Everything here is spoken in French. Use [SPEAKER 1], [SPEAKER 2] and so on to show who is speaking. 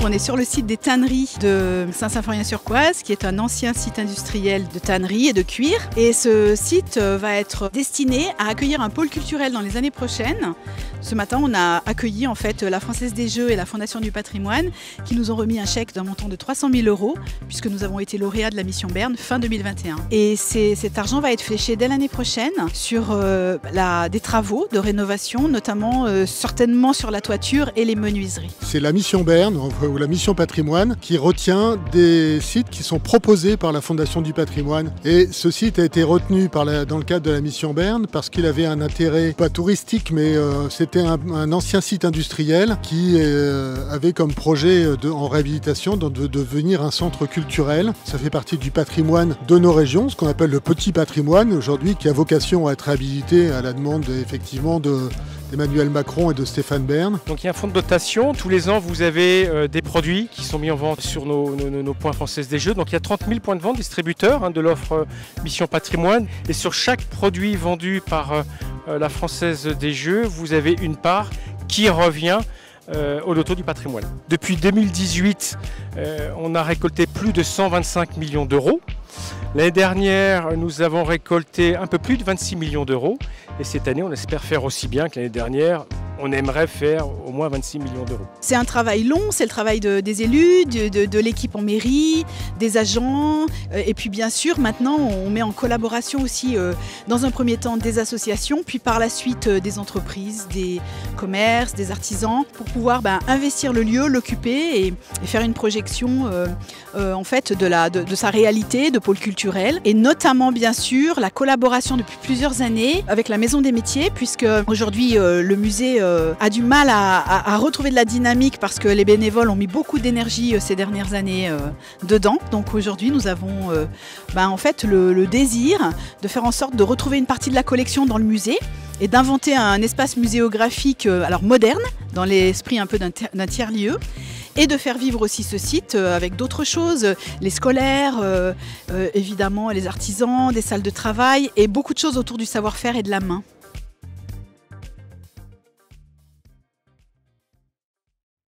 [SPEAKER 1] on est sur le site des tanneries de Saint-Symphorien-sur-Coise, qui est un ancien site industriel de tannerie et de cuir. Et ce site va être destiné à accueillir un pôle culturel dans les années prochaines. Ce matin, on a accueilli en fait la Française des Jeux et la Fondation du Patrimoine qui nous ont remis un chèque d'un montant de 300 000 € puisque nous avons été lauréats de la mission Berne fin 2021. Et cet argent va être fléché dès l'année prochaine sur des travaux de rénovation, notamment certainement sur la toiture et les menuiseries.
[SPEAKER 2] C'est la mission Berne ou la mission Patrimoine qui retient des sites qui sont proposés par la Fondation du Patrimoine. Et ce site a été retenu dans le cadre de la mission Berne parce qu'il avait un intérêt, pas touristique, mais c'était un ancien site industriel qui avait comme projet en réhabilitation de devenir un centre culturel. Ça fait partie du patrimoine de nos régions, ce qu'on appelle le petit patrimoine aujourd'hui, qui a vocation à être réhabilité à la demande effectivement d'Emmanuel Macron et de Stéphane Bern.
[SPEAKER 3] Donc il y a un fonds de dotation. Tous les ans, vous avez des produits qui sont mis en vente sur nos points Françaises des Jeux. Donc il y a 30 000 points de vente distributeurs de l'offre Mission Patrimoine. Et sur chaque produit vendu par la Française des Jeux, vous avez une part qui revient au loto du patrimoine. Depuis 2018, on a récolté plus de 125 millions d'euros. L'année dernière, nous avons récolté un peu plus de 26 millions d'euros. Et cette année, on espère faire aussi bien que l'année dernière. On aimerait faire au moins 26 millions d'euros.
[SPEAKER 1] C'est un travail long, c'est le travail des élus, de l'équipe en mairie, des agents. Et puis bien sûr, maintenant, on met en collaboration aussi, dans un premier temps, des associations, puis par la suite des entreprises, des commerces, des artisans, pour pouvoir investir le lieu, l'occuper et faire une projection en fait, de sa réalité, de pôle culturel. Et notamment, bien sûr, la collaboration depuis plusieurs années avec la Maison des Métiers, puisque aujourd'hui, le musée a du mal à retrouver de la dynamique parce que les bénévoles ont mis beaucoup d'énergie ces dernières années dedans. Donc aujourd'hui, nous avons en fait le désir de faire en sorte de retrouver une partie de la collection dans le musée et d'inventer un espace muséographique alors moderne, dans l'esprit un peu d'un tiers-lieu, et de faire vivre aussi ce site avec d'autres choses, les scolaires, évidemment les artisans, des salles de travail et beaucoup de choses autour du savoir-faire et de la main.